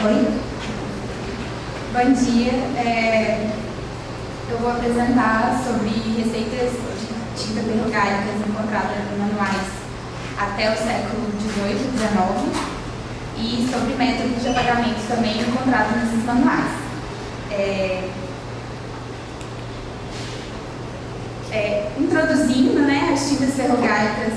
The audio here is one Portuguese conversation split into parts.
Oi? Bom dia. Eu vou apresentar sobre receitas de tinta ferrogálicas encontradas em manuais até o século XVIII e XIX e sobre métodos de apagamento também encontrados nesses manuais. Introduzindo, as tintas ferrogálicas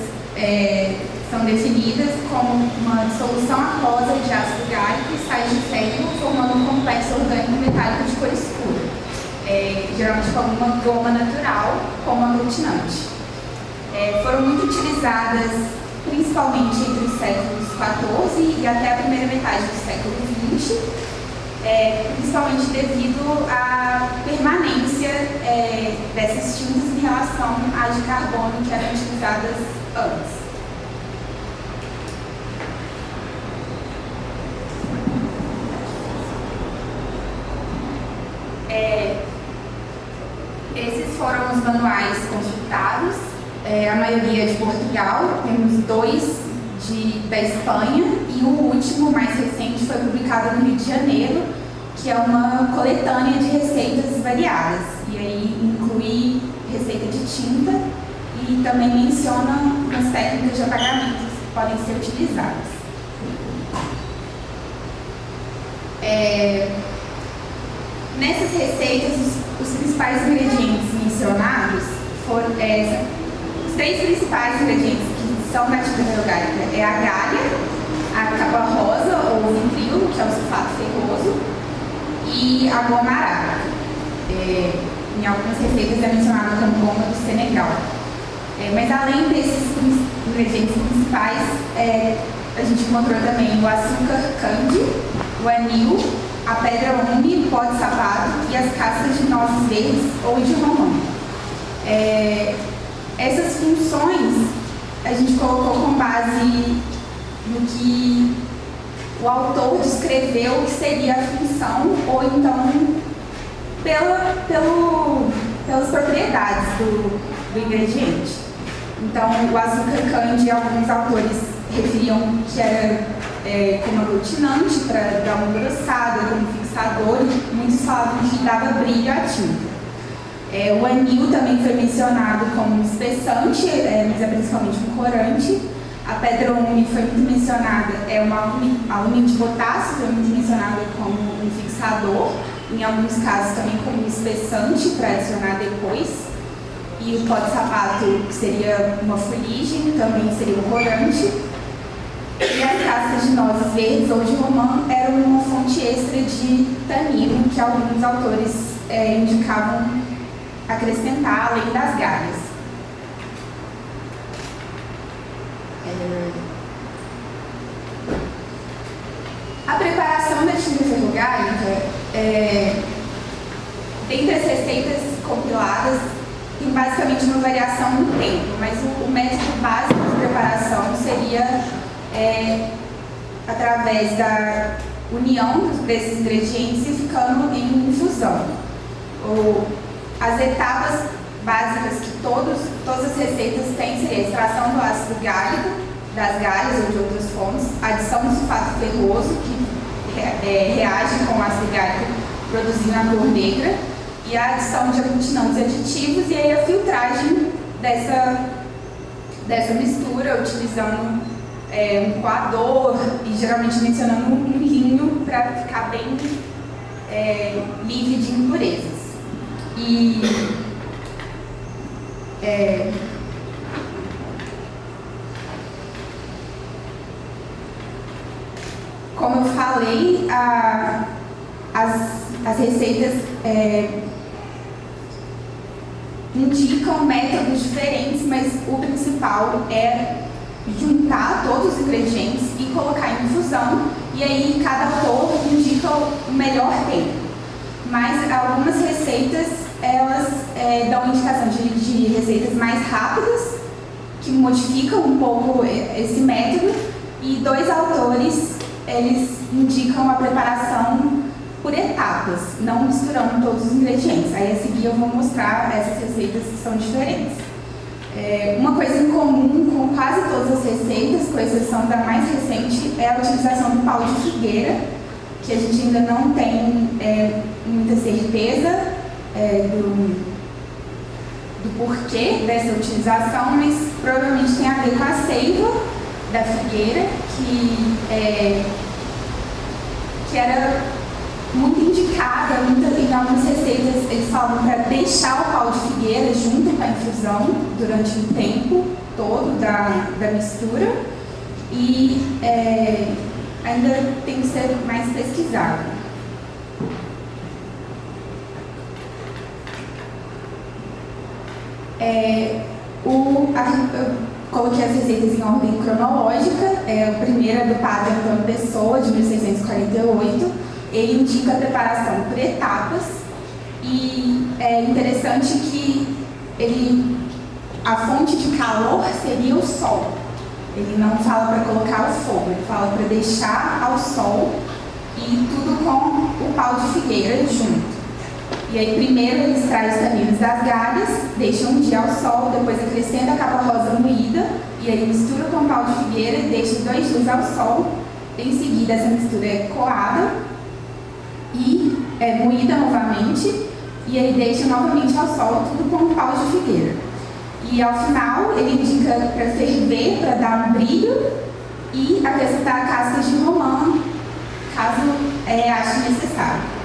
são definidas como uma dissolução aquosa de ácido gálico e sais de ferro, formando um complexo orgânico metálico de cor escura, geralmente como uma goma natural, como aglutinante. Foram muito utilizadas principalmente entre os séculos XIV e até a primeira metade do século XX, principalmente devido à permanência dessas tintas em relação às de carbono que eram utilizadas antes. Esses foram os manuais consultados, a maioria de Portugal, temos 2 da Espanha e o último, mais recente, foi publicado no Rio de Janeiro, que é uma coletânea de receitas variadas, e aí inclui receita de tinta e também menciona umas técnicas de apagamento que podem ser utilizadas. Nessas receitas, os principais ingredientes mencionados foram os 3 principais ingredientes que são da tinta ferrogálica: é a galha, a capa rosa ou vitrilo, que é o sulfato ferroso, e a goma arábica. Em algumas receitas é mencionada como goma do Senegal. Mas além desses ingredientes principais, a gente encontrou também o açúcar candy, o anil, a pedra úmida, o pó de sapato e as cascas de nozes verdes ou de romã. Essas funções a gente colocou com base no que o autor descreveu que seria a função, ou então pelas propriedades do ingrediente. Então, o açúcar candy, alguns autores referiam que era como aglutinante, para dar uma engrossada, como fixador, e muitos falavam que dava brilho à tinta. O anil também foi mencionado como espessante, mas é principalmente um corante. A pedra úmida foi muito mencionada, alumínio de potássio foi muito mencionada como um fixador, em alguns casos também como um espessante para adicionar depois. E o pó de sapato, que seria uma fuligem, também seria um corante. E as cascas de nozes verdes ou de romã eram uma fonte extra de tanino que alguns autores indicavam acrescentar além das galhas. A preparação da tinta ferrogálica, dentre as receitas compiladas, tem basicamente uma variação no tempo, mas o método básico de preparação seria através da união desses ingredientes e ficando em infusão. As etapas básicas que todas as receitas têm seria a extração do ácido gálico, das galhas ou de outras fontes, a adição do sulfato ferroso, que reage com o ácido gálico produzindo a cor negra, e a adição de aglutinantes aditivos, e aí a filtragem dessa mistura, utilizando um coador e geralmente mencionando um linho para ficar bem livre de impurezas. Como eu falei, as receitas indicam métodos diferentes, mas o principal é juntar todos os ingredientes e colocar em infusão, e aí cada autor indica o melhor tempo. Mas algumas receitas, elas dão indicação de receitas mais rápidas, que modificam um pouco esse método, e 2 autores, eles indicam a preparação por etapas, não misturando todos os ingredientes. Aí a seguir eu vou mostrar essas receitas que são diferentes. Uma coisa em comum com quase todas as receitas, com exceção da mais recente, é a utilização do pau de figueira, que a gente ainda não tem muita certeza do porquê dessa utilização, mas provavelmente tem a ver com a seiva da figueira, que era muito indicada, em algumas receitas eles falam para deixar o pau de figueira junto com a infusão durante o tempo todo da mistura, e ainda tem que ser mais pesquisado. Eu coloquei as receitas em ordem cronológica. A primeira é do padre Antônio Pessoa, de 1648. Ele indica a preparação por etapas, e é interessante que a fonte de calor seria o sol. Ele não fala para colocar o fogo, ele fala para deixar ao sol, e tudo com o pau de figueira junto. E aí primeiro ele extrai os taninos das galhas, deixa um dia ao sol, depois acrescenta a capa rosa moída, e aí mistura com o pau de figueira e deixa 2 dias ao sol. Em seguida essa mistura é coada e é moída novamente, e aí deixa novamente ao sol, tudo com o pau de figueira. E ao final ele indica para ferver, para dar um brilho, e acrescentar a casca de romã, caso ache necessário.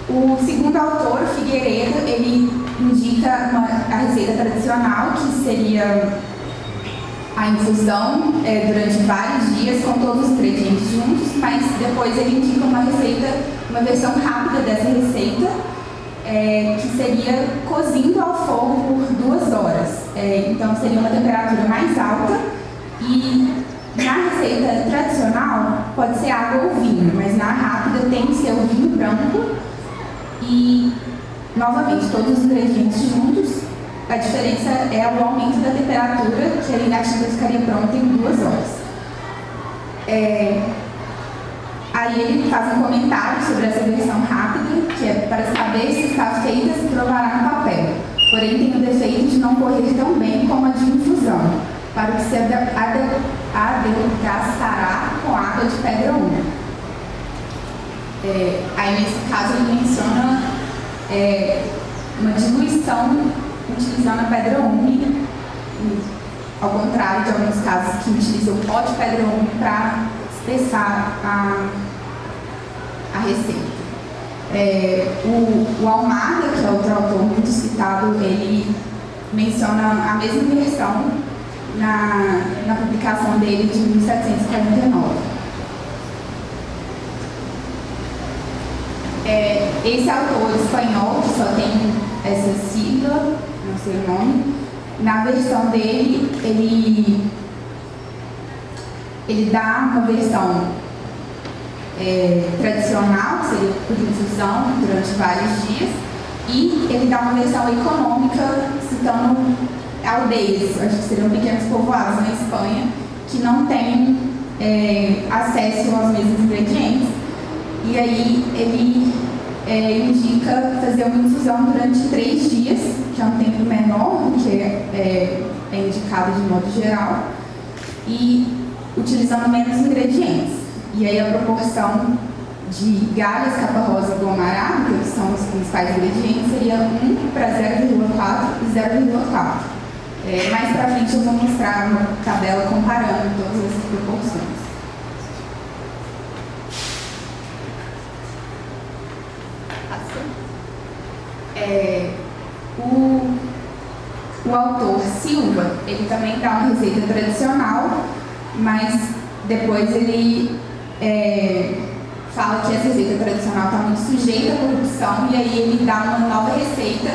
O segundo autor, Figueiredo, ele indica a receita tradicional, que seria a infusão durante vários dias com todos os ingredientes juntos, mas depois ele indica uma versão rápida dessa receita, que seria cozindo ao fogo por 2 horas. Então seria uma temperatura mais alta, e na receita tradicional pode ser água ou vinho, mas na rápida tem que ser o vinho branco, e novamente todos os ingredientes juntos. A diferença é o aumento da temperatura, que a tinta ficaria pronta em 2 horas. Aí ele faz um comentário sobre essa versão rápida, que é para saber se está feita, se provará no papel. Porém tem o defeito de não correr tão bem como a de infusão, para o que se adelgaçará com água de pedra úmida. Aí nesse caso ele menciona uma diluição utilizando a pedra úmida, ao contrário de alguns casos que utilizam pó de pedra úmida para espessar a receita. O Almada, que é outro autor muito citado, ele menciona a mesma versão na publicação dele de 1749. Esse autor espanhol, que só tem essa sigla, não sei o nome, na versão dele, ele dá uma versão tradicional, que seria por infusão durante vários dias, e ele dá uma versão econômica, citando aldeias, acho que seriam pequenos povoados na Espanha, que não têm acesso aos mesmos ingredientes. E aí ele indica fazer uma infusão durante 3 dias, que é um tempo menor do que é indicado de modo geral, e utilizando menos ingredientes. E aí a proporção de galhas, capa rosa, goma arábica, que são os principais ingredientes, seria 1 para 0,4 e 0,4. Mais para frente eu vou mostrar uma tabela comparando todas essas proporções. O autor Silva, ele também dá uma receita tradicional, mas depois ele fala que essa receita tradicional está muito sujeita à corrupção, e aí ele dá uma nova receita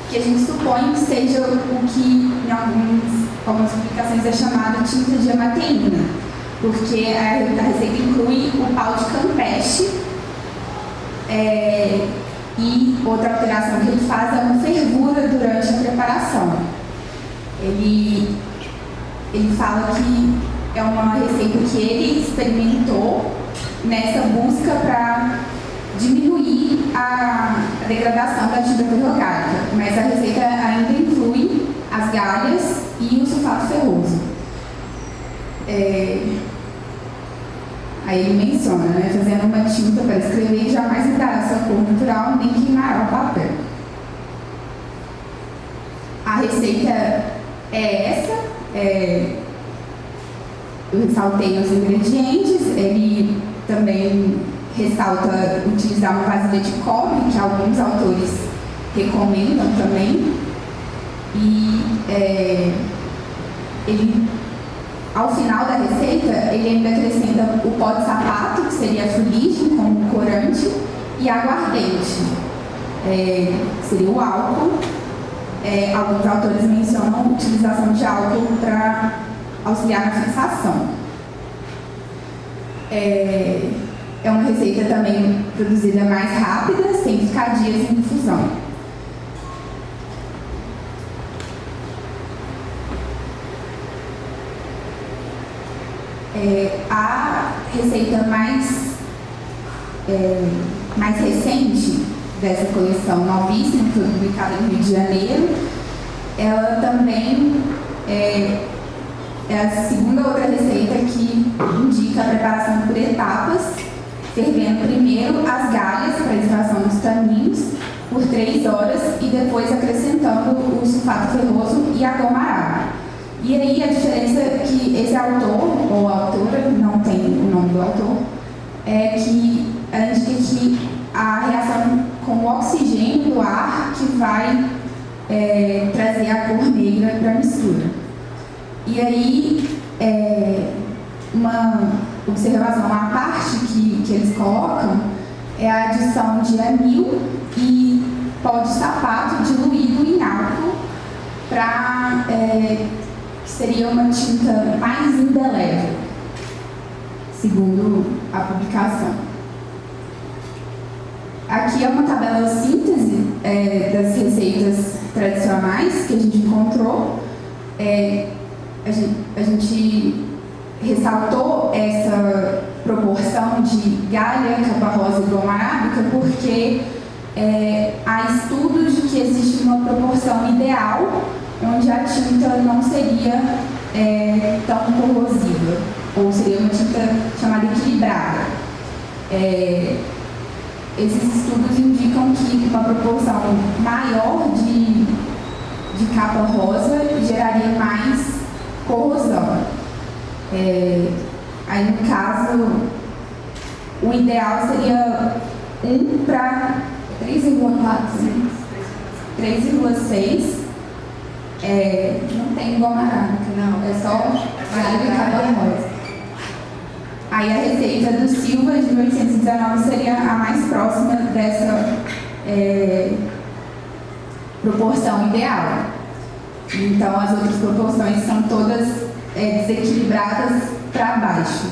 que a gente supõe que seja o que em algumas publicações é chamado tinta de amateína, porque a receita inclui o pau de campeche, e outra alteração que ele faz é uma fervura durante a preparação. Ele fala que é uma receita que ele experimentou nessa busca para diminuir a degradação da tinta ferrográfica, mas a receita ainda inclui as galhas e o sulfato ferroso. Aí ele menciona, né? Fazendo uma tinta para escrever jamais mudará sua cor natural nem queimará o papel. A receita é essa. Eu ressaltei os ingredientes. Ele também ressalta utilizar uma vasilha de cobre, que alguns autores recomendam também. E ele, ao final da receita, ele ainda acrescenta o pó de sapato, que seria a fuligem como corante, e aguardente, seria o álcool. Alguns autores mencionam a utilização de álcool para auxiliar na fixação. É uma receita também produzida mais rápida, sem ficar dias em difusão. A receita mais recente dessa coleção novíssima, que foi publicada no Rio de Janeiro, ela também é a segunda outra receita que indica a preparação por etapas, fervendo primeiro as galhas para a extração dos taninos por 3 horas e depois acrescentando o sulfato ferroso e a goma arábica. E aí a diferença é que esse autor, ou autora, não tem o nome do autor, é que ela indica que a reação com o oxigênio do ar que vai trazer a cor negra para a mistura. E aí, uma observação à parte que eles colocam é a adição de anil e pó de sapato diluído em álcool para que seria uma tinta mais indelével, segundo a publicação. Aqui é uma tabela síntese das receitas tradicionais que a gente encontrou. A gente ressaltou essa proporção de galha, capa rosa e goma arábica porque há estudos de que existe uma proporção ideal onde a tinta não seria tão corrosiva, ou seria uma tinta chamada equilibrada. Esses estudos indicam que uma proporção maior de capa rosa geraria mais corrosão. Aí, no caso, o ideal seria 1 para 3,6. Não tem goma arábica, não. É só galho e capa rosa. Aí a receita do Silva, de 1819, seria a mais próxima dessa proporção ideal. Então, as outras proporções são todas desequilibradas para baixo.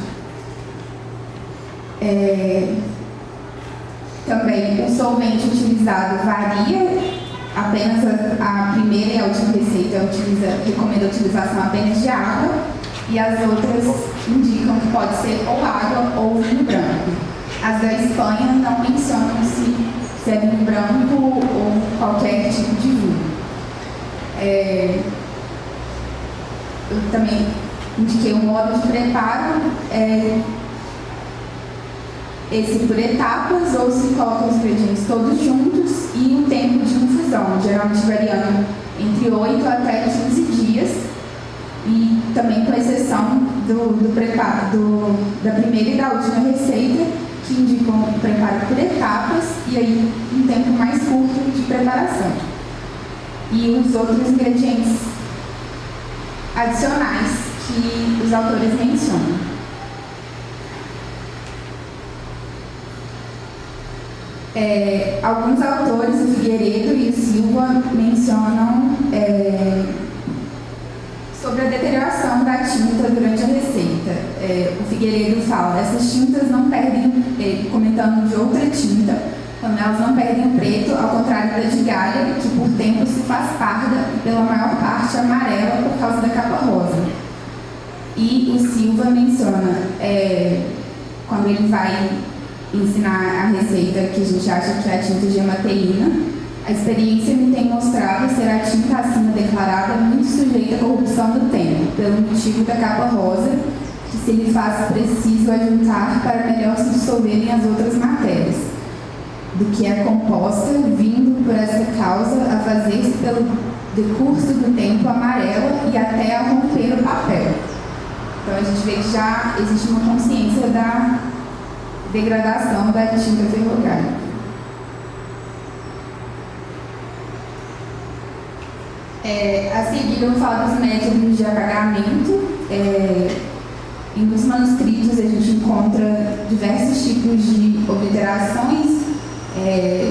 Também, o solvente utilizado varia. Apenas a primeira e a última receita recomenda a utilização apenas de água, e as outras indicam que pode ser ou água ou vinho branco. As da Espanha não mencionam se é vinho branco ou qualquer tipo de vinho. Eu também indiquei um modo de preparo, esse por etapas, ou se coloca os ingredientes todos juntos, e o tempo de infusão, geralmente variando entre 8 até 15 dias, e também com exceção do preparo da primeira e da última receita, que indicam o preparo por etapas, e aí um tempo mais curto de preparação. E os outros ingredientes adicionais que os autores mencionam. Alguns autores, o Figueiredo e o Silva, mencionam sobre a deterioração da tinta durante a receita. O Figueiredo fala: essas tintas não perdem, comentando de outra tinta, quando elas não perdem o preto, ao contrário da de galha, que por tempo se faz parda e pela maior parte amarela por causa da capa rosa. E o Silva menciona, quando ele vai ensinar a receita que a gente acha que é a tinta gemateína, a experiência me tem mostrado ser a tinta acima declarada muito sujeita à corrupção do tempo, pelo motivo da capa rosa, que se lhe faz preciso ajuntar para melhor se dissolverem as outras matérias, do que é composta, vindo por essa causa a fazer-se pelo decurso do tempo amarela e até a romper o papel. Então a gente vê que já existe uma consciência da degradação da tinta ferrográfica. A seguir eu falo dos métodos de apagamento. Nos manuscritos a gente encontra diversos tipos de obliterações,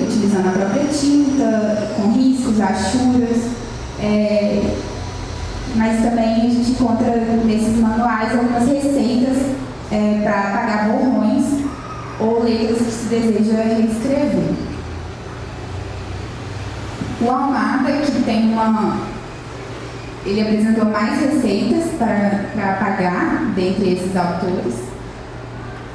utilizando a própria tinta, com riscos, achuras, mas também a gente encontra nesses manuais algumas receitas para apagar borrões ou letras que se deseja reescrever. O Almada, que tem ele apresentou mais receitas para apagar dentre esses autores.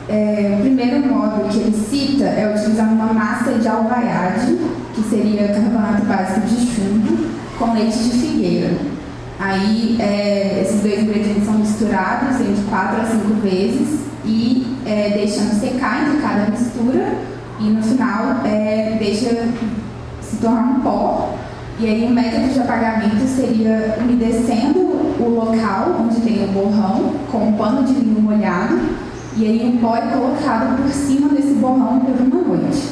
O primeiro modo que ele cita é utilizar uma massa de alvaiade, que seria carbonato básico de chumbo, com leite de figueira. Aí, esses dois ingredientes são misturados entre 4 a 5 vezes e deixando secar entre cada mistura, e no final deixa se tornar um pó. E aí o método de apagamento seria umedecendo o local onde tem o borrão com um pano de linho molhado, e aí o pó é colocado por cima desse borrão por uma noite.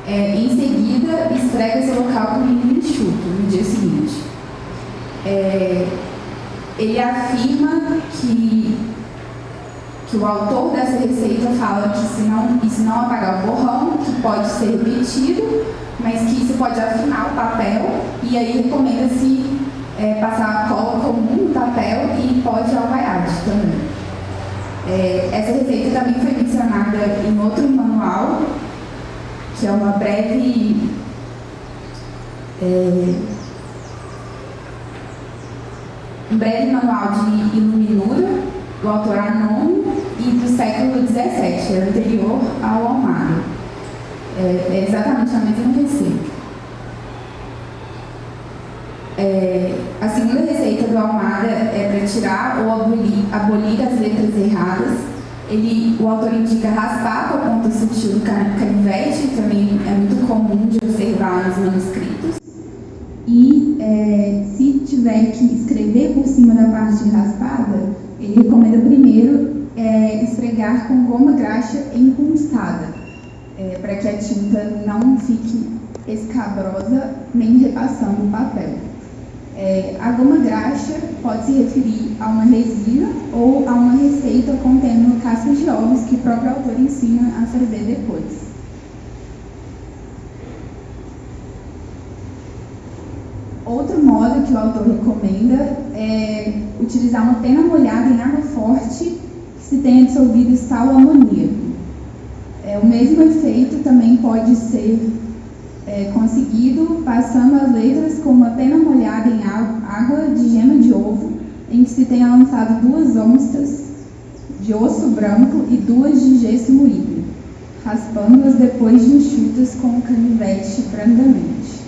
Em seguida, esfrega esse local com linho enxuto no dia seguinte. Ele afirma que o autor dessa receita fala que se não apagar o borrão, que pode ser repetido, mas que isso pode afinar o papel, e aí recomenda-se passar a cola comum no papel e pó de alvaiade também. Essa receita também foi mencionada em outro manual, que é uma breve um breve manual de iluminura, do autor anônimo e do século XVII, é anterior ao Almada. É exatamente a mesma receita. A segunda receita do Almada é para tirar ou abolir as letras erradas. O autor indica raspar com a ponta sutil do canivete, também é muito comum de observar nos manuscritos. E se tiver que escrever por cima da parte raspada, ele recomenda primeiro esfregar com goma graxa encrustada, para que a tinta não fique escabrosa nem repassando o papel. A goma graxa pode se referir a uma resina ou a uma receita contendo cascas de ovos que o próprio autor ensina a ferver depois. Outro modo que o autor recomenda é utilizar uma pena molhada em água forte que se tenha dissolvido sal ou amoníaco. O mesmo efeito também pode ser conseguido passando as letras com uma pena molhada em água de gema de ovo, em que se tenha lançado 2 onças de osso branco e 2 de gesso moído, raspando-as depois de enxutas com o canivete brandamente.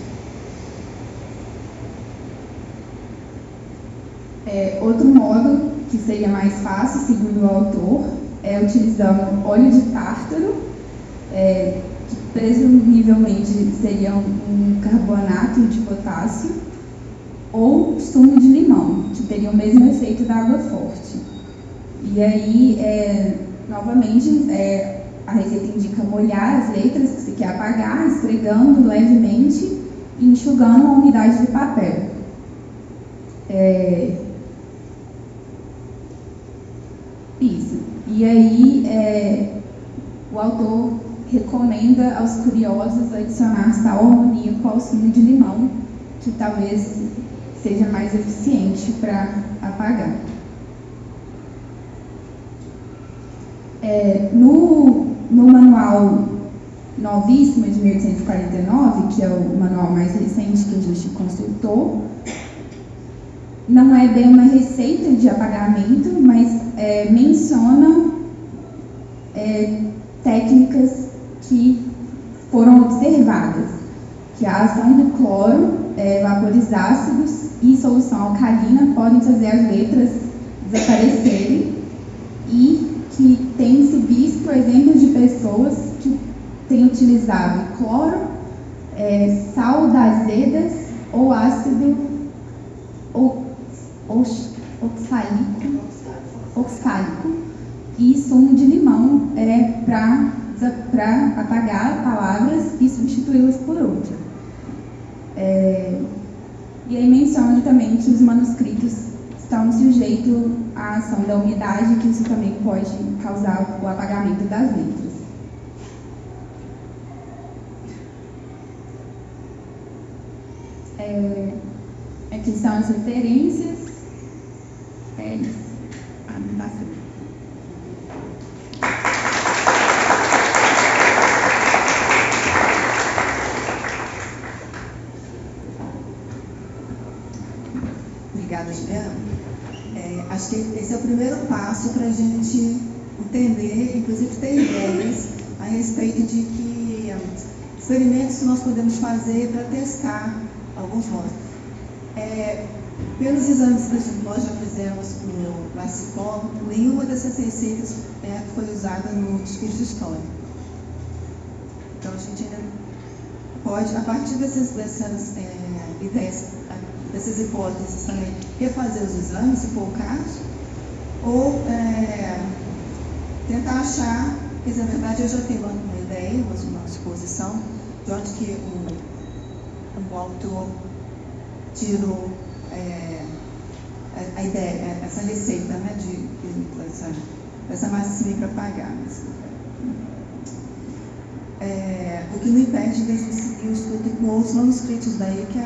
Outro modo, que seria mais fácil, segundo o autor, é utilizando óleo de tártaro, que presumivelmente seria um carbonato de potássio, ou sumo de limão, que teria o mesmo efeito da água forte. E aí, novamente, a receita indica molhar as letras que você quer apagar, esfregando levemente e enxugando a umidade do papel. Isso. E aí, o autor recomenda aos curiosos adicionar sal ou amoníaco ao sumo de limão, que talvez seja mais eficiente para apagar. No manual novíssimo de 1849, que é o manual mais recente que a gente consultou, não é bem uma receita de apagamento, mas menciona técnicas que foram observadas, que a ação do cloro, vapores ácidos e solução alcalina podem fazer as letras desaparecerem e por exemplo, de pessoas que têm utilizado cloro, sal das dedas ou ácido oxálico e sumo de limão para apagar palavras e substituí-las por outra. E aí menciona também que os manuscritos estão sujeitos à ação da umidade, que isso também pode causar o apagamento das letras. Aqui são as referências. Obrigada, Juliana. Acho que esse é o primeiro passo para a gente entender, inclusive ter ideias a respeito de que experimentos nós podemos fazer para testar alguns rótulos. Pelos exames que nós já fizemos no Laxicom, nenhuma dessas receitas foi usada no discurso histórico. Então a gente ainda pode, a partir dessas ideias, dessas hipóteses também, refazer os exames, se for o caso, ou tentar achar, porque na verdade eu já tenho uma ideia, uma suposição, de onde que o autor tirou a ideia, essa receita, né, essa massinha para pagar. O que não impede de seguir o estudo com outros manuscritos daí, que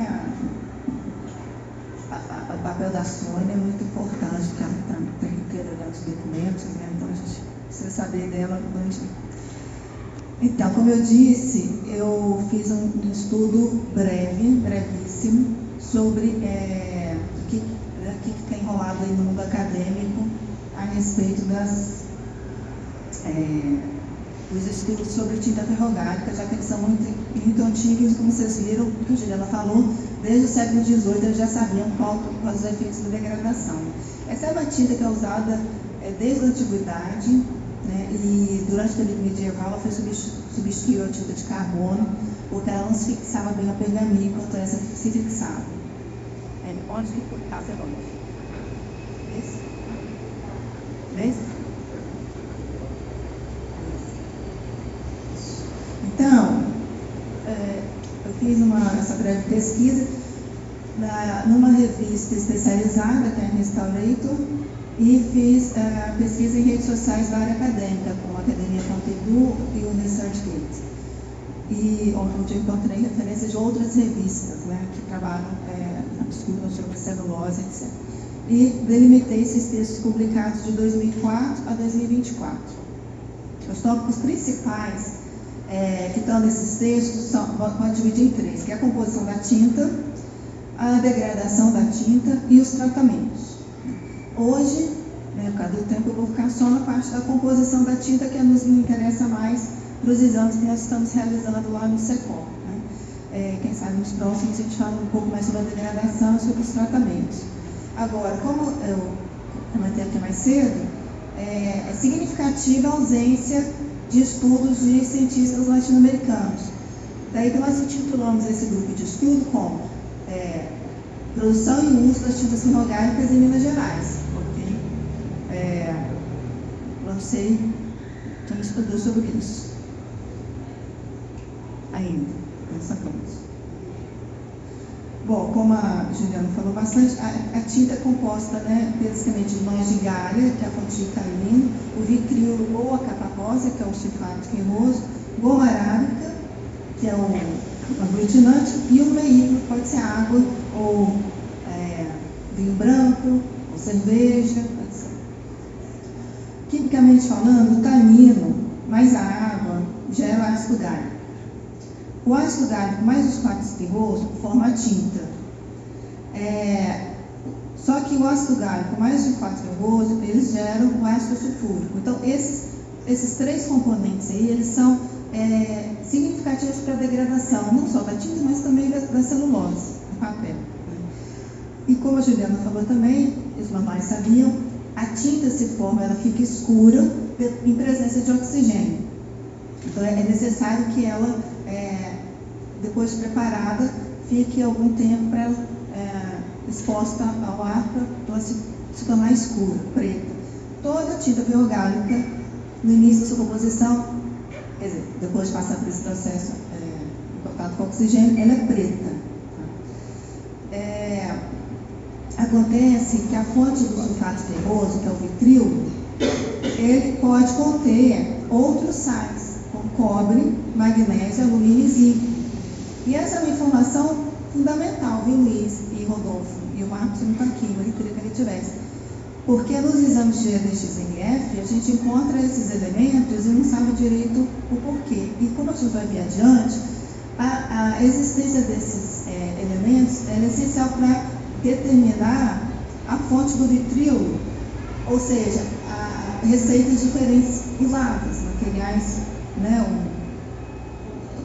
o papel da Sônia é muito importante, porque ela está integrando os documentos, né? Então a gente precisa saber dela antes. Então, como eu disse, eu fiz um estudo brevíssimo, sobre o que tem rolado aí no mundo acadêmico a respeito dos estudos sobre tinta ferrográfica, já que eles são muito antigos, como vocês viram, que a Juliana falou, desde o século XVIII eles já sabiam quais os efeitos da degradação. Essa é uma tinta que é usada desde a antiguidade, né, e durante o período medieval ela foi substituir a tinta de carbono, porque ela não se fixava bem ao pergaminho, enquanto essa se fixava. Onde que por cá, agora? Esse? Então, eu fiz essa breve pesquisa numa revista especializada, que é a Restaurator, e fiz pesquisa em redes sociais da área acadêmica, como a Academia Pompidou e o ResearchGate. E onde eu encontrei referências de outras revistas, né, que trabalham na estudo sobre celulose, etc. E delimitei esses textos publicados de 2004 a 2024. Os tópicos principais que estão nesses textos podem dividir em três, que é a composição da tinta, a degradação da tinta e os tratamentos. Hoje, por causa do tempo, eu vou ficar só na parte da composição da tinta, que nos interessa mais para os exames que nós estamos realizando lá no SECOM. Né? Quem sabe nos próximos a gente fala um pouco mais sobre a degradação e sobre os tratamentos. Agora, como eu comentei aqui mais cedo, é significativa a ausência de estudos de cientistas latino-americanos. Daí que nós intitulamos esse grupo de estudo como Produção e Uso das Tintas Ferrográficas em Minas Gerais. Lancei um estudo sobre isso. Ainda, nessa campus. Bom, como a Juliana falou bastante, a tinta é composta, né, basicamente de manha de galha, que é a pontinha carmim, o vitriolo ou a capa rosa, que é o chifrado queimoso, goma arábica, que é o aglutinante, e o veículo pode ser água ou vinho branco, ou cerveja, etc. Quimicamente falando, o tanino mais a água gera o ácido gálico. O ácido gálico mais o sulfato espinhoso forma a tinta. Só que o ácido gálico mais o sulfato espinhoso, eles geram o ácido sulfúrico. Então, esses três componentes aí, eles são significativos para a degradação, não só da tinta, mas também da celulose, do papel. E como a Juliana falou também, os mamães sabiam, a tinta se forma, ela fica escura em presença de oxigênio. Então é necessário que ela, depois de preparada, fique algum tempo exposta ao ar para ela se tornar escura, preta. Toda tinta biorgânica, no início da sua composição, quer dizer, depois de passar por esse processo em contato com o oxigênio, ela é preta. Acontece que a fonte do sulfato ferroso, que é o vitril, ele pode conter outros sais, como cobre, magnésio, alumínio e zinco. E essa é uma informação fundamental, viu, Luiz e Rodolfo? E o Marcos nunca aqui, eu queria que ele tivesse. Porque nos exames de GDX-NF, a gente encontra esses elementos e não sabe direito o porquê. E como a gente vai vir adiante, a existência desses elementos é essencial para determinar a fonte do vitril, ou seja, receitas diferentes piladas, materiais,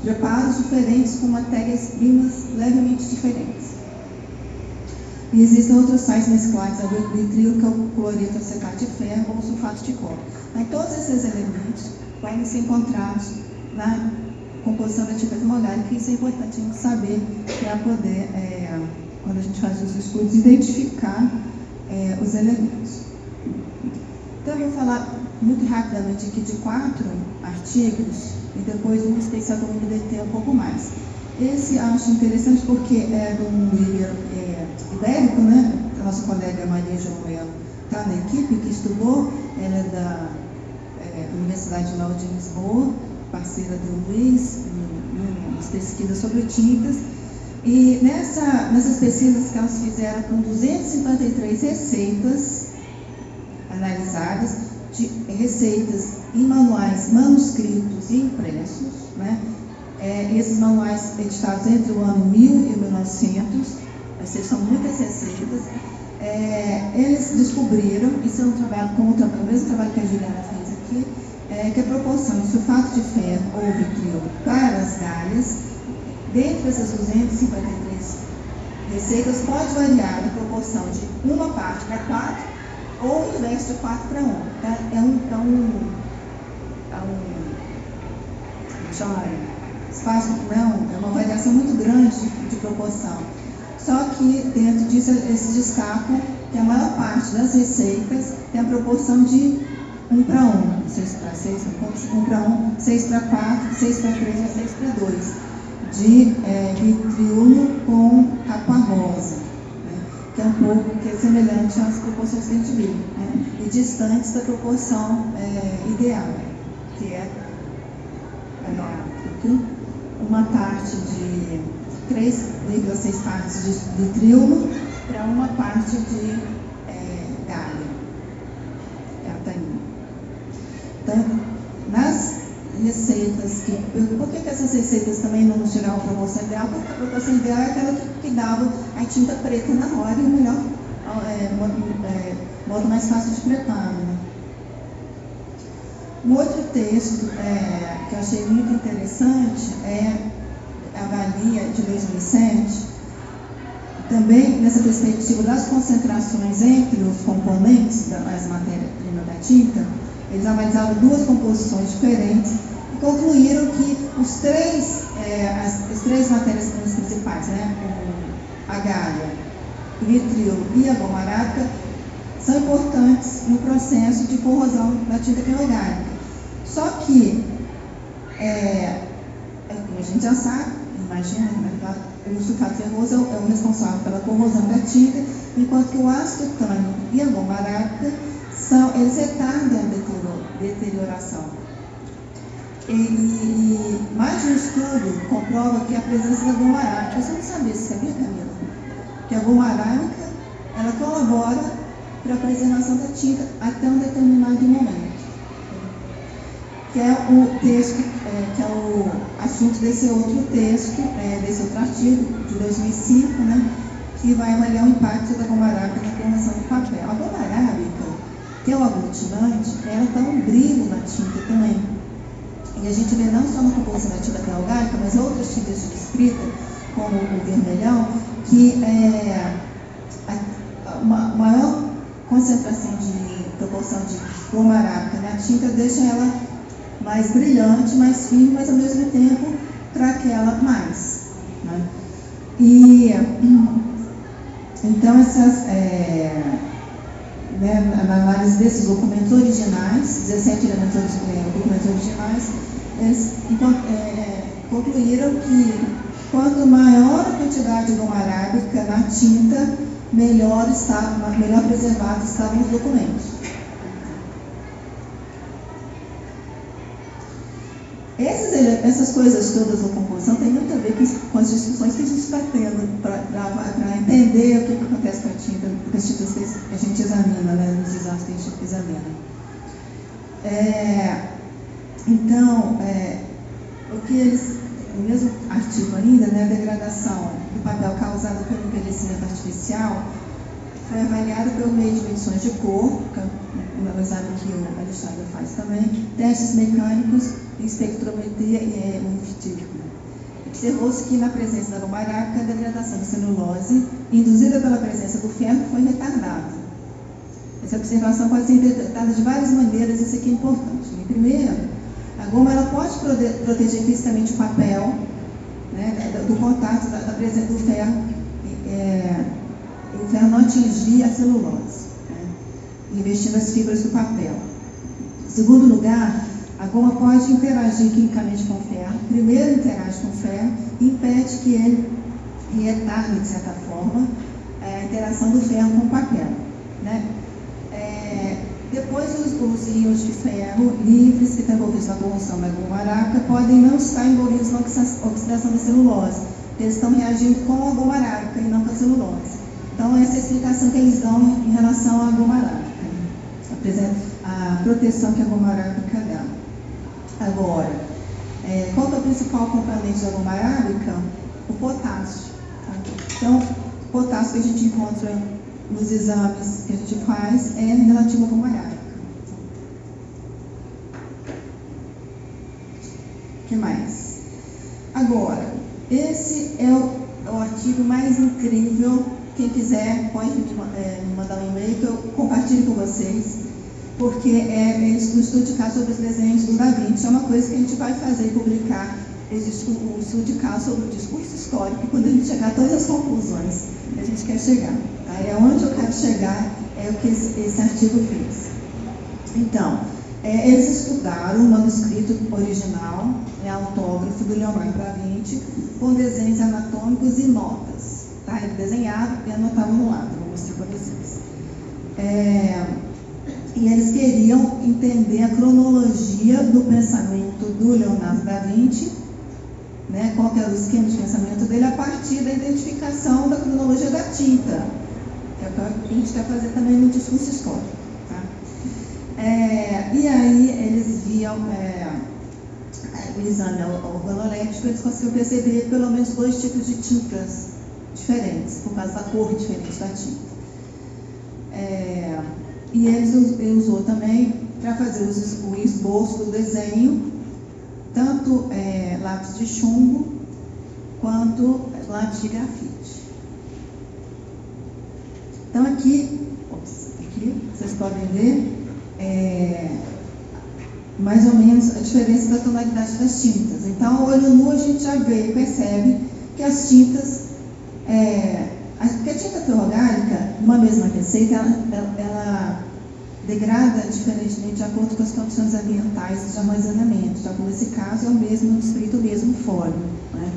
preparos diferentes com matérias-primas levemente diferentes. E existem outros sais mesclados do vitril, que é o cloreto acetato de ferro ou o sulfato de cobre. Mas todos esses elementos podem ser encontrados na composição da tinta termográfica, e isso é importante a gente saber para poder, quando a gente faz os estudos, identificar os elementos. Então eu vou falar muito rapidamente aqui de 4 artigos e depois um especial que eu vou me deter um pouco mais. Esse acho interessante porque é de um líder ibérico, né? A nossa colega Maria João está na equipe que estudou, ela é da Universidade Nova de Lisboa, parceira do Luiz, em umas pesquisas sobre tintas. E nessas pesquisas que elas fizeram com 253 receitas analisadas, de receitas em manuais manuscritos e impressos, né? Esses manuais editados entre o ano 1000 e 1900, essas são muitas receitas. Eles descobriram, isso é um trabalho como o mesmo trabalho que a Juliana fez aqui, que a proporção de sulfato de ferro ou vitril para as galhas, dentre essas 253 receitas, pode variar na proporção de 1 parte para 4 ou o inverso de 4 para 1. Tá? É uma variação muito grande de proporção. Só que dentro disso eles destacam que a maior parte das receitas tem a proporção de 1 para 1, 6 para 6, 1 para 1, 6 para 4, 6 para 3 e 6 para 2, de vitriolo com capa rosa, né? Que é um pouco semelhante às proporções que a gente viu, né? E distantes da proporção ideal, que é uma parte de 3,6 partes de vitriolo para 1 parte de galha, Então, nas receitas por que essas receitas também não nos tiravam a proporção ideal? Porque a proporção ideal é aquela que dava a tinta preta na hora e o melhor modo mais fácil de preparo, né? Um outro texto que eu achei muito interessante é a Valia, de 2007, também nessa perspectiva das concentrações entre os componentes das matérias-primas da tinta. Eles analisaram 2 composições diferentes e concluíram que as 3 matérias-primas principais, né, como a galha, o vitril e a goma arábica, são importantes no processo de corrosão da tinta orgânica. Só que, como a gente já sabe, imagina, o sulfato ferroso é o responsável pela corrosão da tinta, enquanto que o ácido tânico e a goma arábica eles retardam a deterioração. E mais um estudo comprova que a presença da goma arábica, você não sabia, você sabia, Camila? Que a goma arábica, ela colabora para a preservação da tinta até um determinado momento. Que é o texto, que é o assunto desse outro texto, desse outro artigo, de 2005, né? Que vai avaliar o impacto da goma arábica na formação do papel. A goma arábica, que é o aglutinante, ela dá um brilho na tinta também. E a gente vê não só na composição da tinta orgânica, mas outras tintas de escrita, como o vermelhão, que a maior concentração de proporção de goma arábica na tinta deixa ela mais brilhante, mais firme, mas ao mesmo tempo craquela mais, né? E então na análise desses documentos originais, 17 documentos originais, eles concluíram que quanto maior a quantidade de goma arábica na tinta, melhor preservados estavam os documentos. Essas coisas todas da composição têm muito a ver com as discussões que a gente está tendo para entender o que acontece com a tinta, porque as tintas que a gente examina, né, nos exames que a gente examina. Então, o que eles, no mesmo artigo ainda, né, a degradação do papel causada pelo envelhecimento artificial foi avaliada pelo meio de medições de cor, um exame que o Alexandre faz também, testes mecânicos, espectrometria e multitípico. Observou-se que na presença da goma arábica, a degradação de celulose, induzida pela presença do ferro, foi retardada. Essa observação pode ser interpretada de várias maneiras, isso aqui é importante. Primeiro, a goma ela pode proteger implicitamente o papel, né, do contato da presença do ferro, o ferro não atingir a celulose, né, investindo as fibras do papel. Em segundo lugar, a goma pode interagir quimicamente com o ferro. Primeiro interage com o ferro e impede que ele retarde, de certa forma, a interação do ferro com o papel, né? Depois, os íons de ferro livres que estão envolvidos na corrosão da goma arábica podem não estar envolvidos na oxidação da celulose. Eles estão reagindo com a goma arábica e não com a celulose. Então, essa é a explicação que eles dão em relação à goma arábica, a proteção que a goma arábica dá. Agora, qual é o principal componente da goma arábica? O potássio. Tá? Então, o potássio que a gente encontra nos exames que a gente faz é relativo à goma arábica. O que mais? Agora, esse é o artigo mais incrível. Quem quiser pode me mandar um e-mail que eu compartilho com vocês, porque é o estudo de caso sobre os desenhos do Da Vinci. É uma coisa que a gente vai fazer e publicar. Existe um estudo de caso sobre o discurso histórico, e quando a gente chegar a todas as conclusões que a gente quer chegar. Tá? É onde eu quero chegar, é o que esse artigo fez. Então, eles estudaram o manuscrito original, autógrafo do Leonardo da Vinci, com desenhos anatômicos e notas. Tá? Ele desenhava e anotava no lado, vou mostrar para vocês. E eles queriam entender a cronologia do pensamento do Leonardo da Vinci, né, qual era o esquema de pensamento dele a partir da identificação da cronologia da tinta, que é o que a gente quer fazer também no discurso histórico. Tá? E aí eles viam o exame organolético, eles conseguiram perceber pelo menos 2 tipos de tintas diferentes, por causa da cor diferente da tinta. E ele usou também para fazer o esboço do desenho, tanto lápis de chumbo quanto lápis de grafite. Então aqui vocês podem ver mais ou menos a diferença da tonalidade das tintas. Então, a olho nu a gente já percebe que as tintas, porque a tinta ferrorgálica, numa mesma receita, ela degrada diferentemente de acordo com as condições ambientais de armazenamento. Então, nesse caso, é o mesmo manuscrito, o mesmo fólio. Né?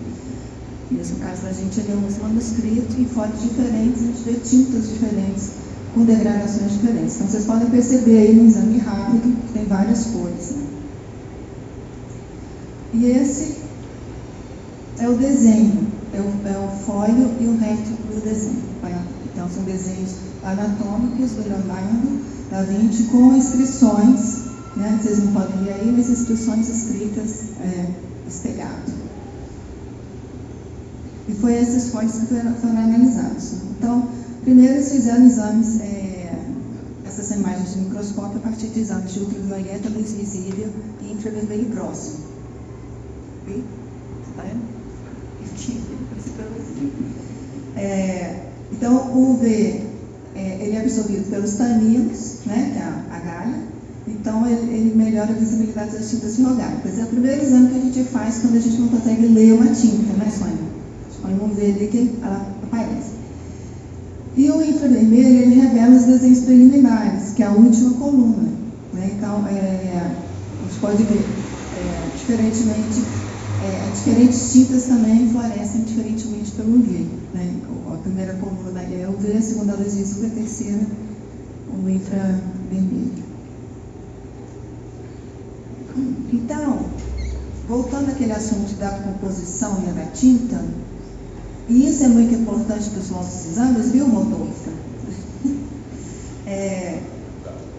Nesse caso da gente, é o mesmo manuscrito em fólios diferentes, a gente vê tintas diferentes, com degradações diferentes. Então, vocês podem perceber aí no exame rápido que tem várias cores. Né? E esse é o desenho, é o fólio e o resto do desenho. Então, são desenhos anatômicos do Leonardo da Vinci com inscrições, né? Vocês não podem ver aí, mas inscrições escritas espelhado. E foi esses fólios que foram analisados. Então, primeiro eles fizeram exames, essas imagens de microscópio a partir de exames de ultravioleta, luz visível e infravermelho próximo. Ok? Tá vendo? Então, o UV ele é absorvido pelos taninos, né, que é a galha, então ele melhora a visibilidade das tintas ferrográficas. É o primeiro exame que a gente faz quando a gente não consegue ler uma tinta, né, Sônia? Vamos ver ali que ela aparece. E o infravermelho, ele revela os desenhos preliminares, que é a última coluna, né? Então, a gente pode ver, diferentes tintas também fluorescem diferentemente pelo UV, né? A primeira coluna é o UV, a segunda a luz visível, a terceira o infravermelho. Então, voltando àquele assunto da composição e da tinta, e isso é muito importante para os nossos exames, viu, motorista?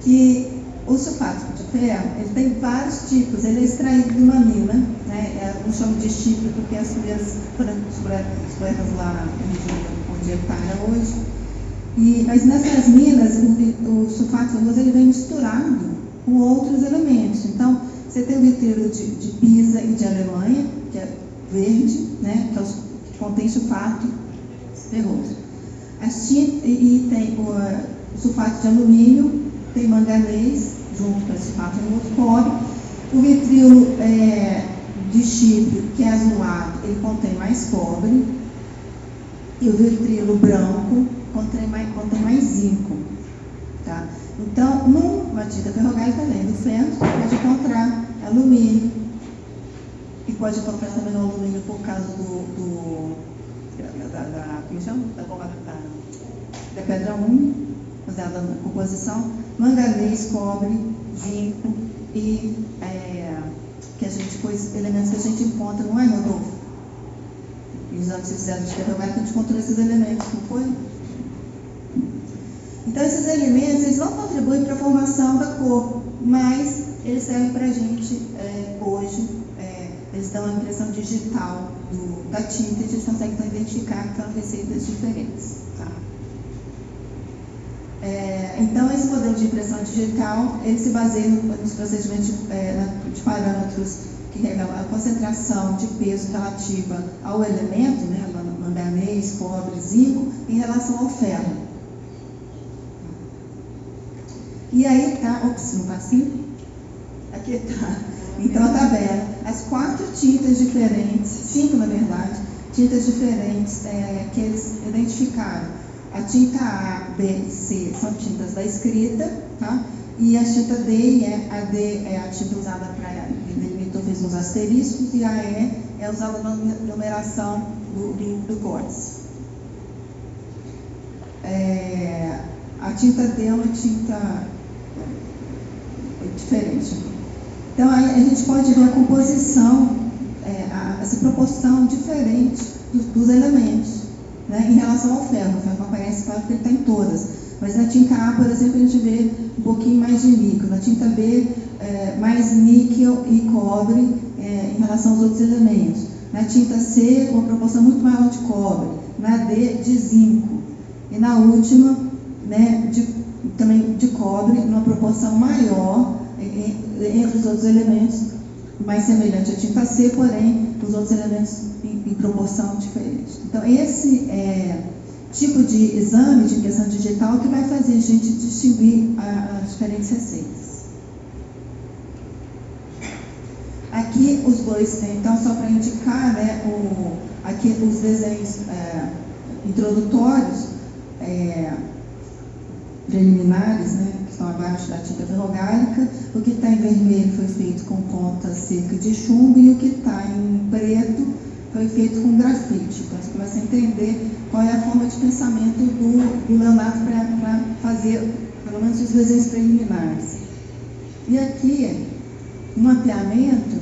E o sulfato de ferro, ele tem vários tipos, ele é extraído de uma mina, né? Eu chamo de chipre porque as minhas plantas lá onde ele para hoje. Mas nessas minas, o sulfato ferroso ele vem misturado com outros elementos. Então, você tem o vitrilo de Pisa e de Alemanha, que é verde, né? Que contém sulfato ferroso. E tem o sulfato de alumínio, tem manganês, junto com o sulfato ferroso, cobre. O vitrilo de Chipre, que é azulado, ele contém mais cobre. E o vitrilo branco contém mais zinco. Tá? Então, numa tinta ferrográfica, além do feno, pode encontrar alumínio. E pode encontrar também no alumínio por causa da pedra 1, usada na composição, manganês, cobre, zinco e elementos que a gente encontra no Rodolfo. E os anos fizeram de ferrográfica, a gente encontrou esses elementos, não foi? Então, esses elementos, eles não contribuem para a formação da cor, mas eles servem para a gente hoje, eles dão a impressão digital da tinta e a gente consegue identificar que são receitas diferentes. Tá? Então, esse modelo de impressão digital, ele se baseia nos procedimentos de parâmetros que revelam a concentração de peso relativa ao elemento, né, manganês, cobre, zinco, em relação ao ferro. E aí está, não está assim? Aqui está. Então, a tabela, as 4 tintas diferentes, 5 na verdade, tintas diferentes que eles identificaram. A tinta A, B e C são tintas da escrita, tá? E a tinta D e E, a D é a tinta usada para delimitar os asteriscos e a E é usada na numeração do códice. A tinta D é uma tinta diferente. Então, aí a gente pode ver a composição, essa proporção diferente dos elementos, né, em relação ao ferro. O ferro aparece, claro que ele está em todas. Mas na tinta A, por exemplo, a gente vê um pouquinho mais de níquel. Na tinta B, mais níquel e cobre em relação aos outros elementos. Na tinta C, uma proporção muito maior de cobre. Na D, de zinco. E na última, né, também de cobre, numa proporção maior entre os outros elementos, mais semelhante à tinta C, porém, os outros elementos em proporção diferente. Então, esse tipo de exame de impressão digital que vai fazer a gente distinguir as diferentes receitas. Aqui os dois, então, só para indicar, né, aqui os desenhos introdutórios, preliminares, né, que estão abaixo da tinta ferrográfica. O que está em vermelho foi feito com ponta seca de chumbo e o que está em preto foi feito com grafite. Então, você começa a entender qual é a forma de pensamento do Leonardo para fazer, pelo menos, os desenhos preliminares. E aqui, um mapeamento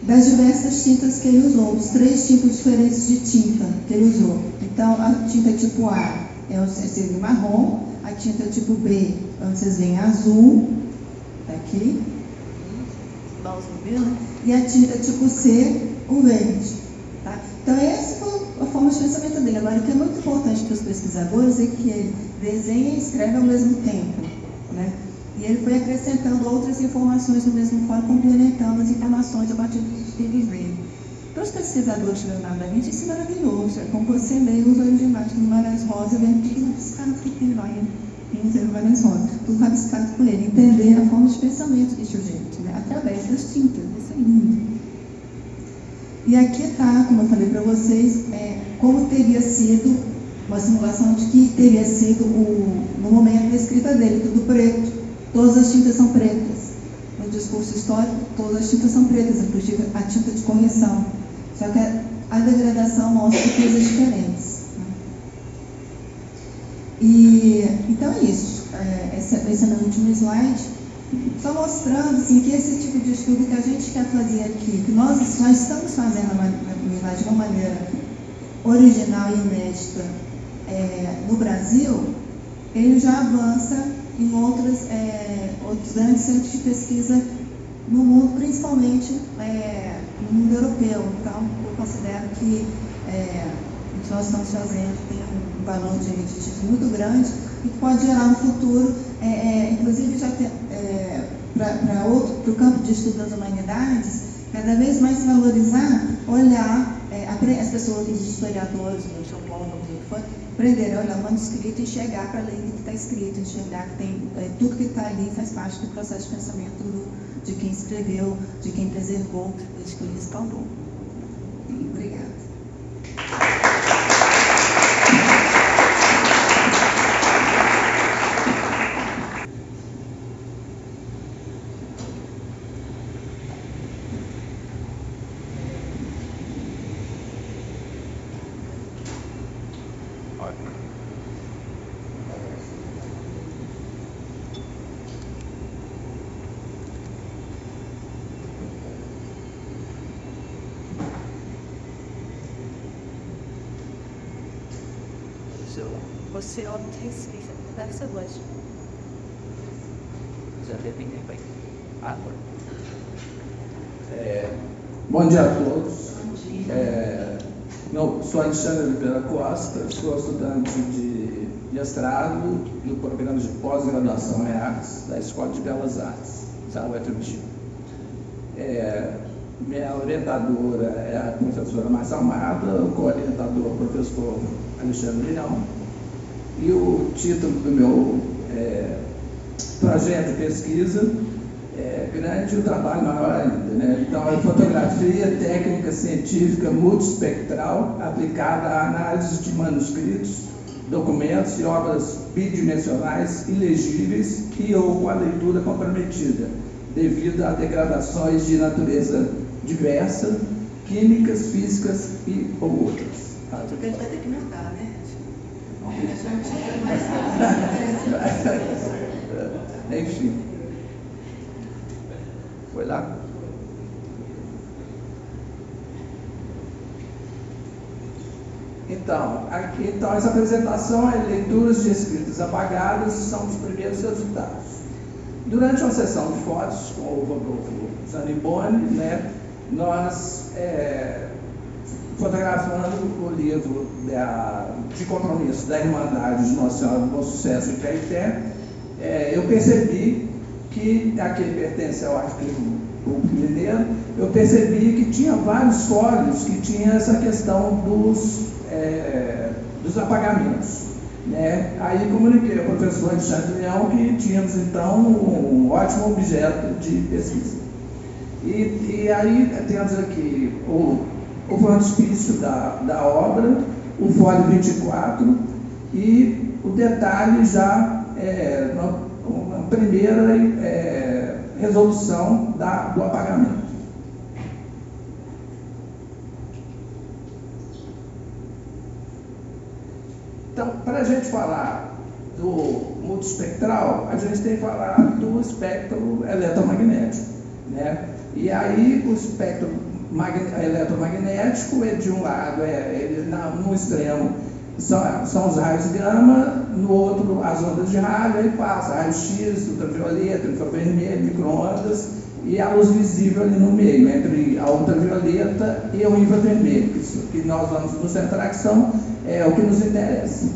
das diversas tintas que ele usou, os 3 tipos diferentes de tinta que ele usou. Então, a tinta tipo A seria marrom, a tinta tipo B, onde vocês veem azul, aqui, e a tinta tipo C, o verde. Tá? Então, essa foi a forma de pensamento dele. Agora, o que é muito importante para os pesquisadores é que ele desenha e escreve ao mesmo tempo. Né? E ele foi acrescentando outras informações no mesmo fórum, complementando as informações a partir do que ele veio. Para os pesquisadores de Leonardo da Vinci, isso é maravilhoso. É como você ler o emblemático do Guimarães Rosa, vendo que o cara pequeno lá em Guimarães Rosa, tudo rabiscado por ele, entender a forma de pensamento desse sujeito, né? Através das tintas, isso é lindo. E aqui está, como eu falei para vocês, como teria sido uma simulação de que teria sido no momento da escrita dele, tudo preto, todas as tintas são pretas. No discurso histórico, todas as tintas são pretas, inclusive a tinta de correção. Só que a degradação mostra coisas diferentes. E, então é isso. Esse é meu último slide. Só mostrando assim, que esse tipo de estudo que a gente quer fazer aqui, que nós estamos fazendo de uma maneira original e inédita no Brasil, ele já avança em outros grandes centros de pesquisa no mundo, principalmente no mundo europeu. Então, eu considero que o que nós estamos fazendo tem um valor de muito grande e pode gerar no futuro, inclusive já para o campo de estudo das humanidades, cada vez mais valorizar, olhar, as pessoas, os historiadores, os antropólogos, o que for, aprenderem a olhar o manuscrito e chegar para ler o que está escrito, enxergar que tem, tudo que está ali faz parte do processo de pensamento de quem escreveu, de quem preservou, de quem respaldou. Obrigada. Você ontem deve ser hoje. Já deve ir bem. Agora. Bom dia a todos. Sou Alexandre Oliveira Costa, sou estudante de mestrado do programa de pós-graduação em artes da Escola de Belas Artes, da UFMG. Minha orientadora é a professora Marcia Almada, o co-orientador é o professor Alexandre Leão. E o título do meu projeto de pesquisa é grande e o trabalho maior ainda, né? Então, é fotografia técnica científica multiespectral aplicada à análise de manuscritos, documentos e obras bidimensionais ilegíveis que ou com a leitura comprometida devido a degradações de natureza diversa, químicas, físicas e ou outras. Só que a gente vai ter que mudar, né? Enfim. Foi lá? Então, essa apresentação é leituras de escritas apagadas, são os primeiros resultados. Durante uma sessão de fotos com o Rodolfo Zaniboni, né, nós fotografando o livro de compromisso da Irmandade de Nossa Senhora do Bom Sucesso em Caeté, eu percebi que, aquele pertence ao arquivo público mineiro, eu percebi que tinha vários fólios que tinha essa questão dos apagamentos. Né? Aí comuniquei ao professor Alexandre Leão que tínhamos então um ótimo objeto de pesquisa. E aí temos aqui o frontispício da obra, o fólio 24 e o detalhe já uma primeira resolução do apagamento. Então, para a gente falar do multiespectral, a gente tem que falar do espectro eletromagnético, né? E aí o espectro eletromagnético, de um lado, no extremo são os raios gama, no outro as ondas de rádio, aí passa raio-x, ultravioleta, infravermelho, micro-ondas e a luz visível ali no meio, entre a ultravioleta e o infravermelho. Isso que nós vamos nos centrar, que são o que nos interessa.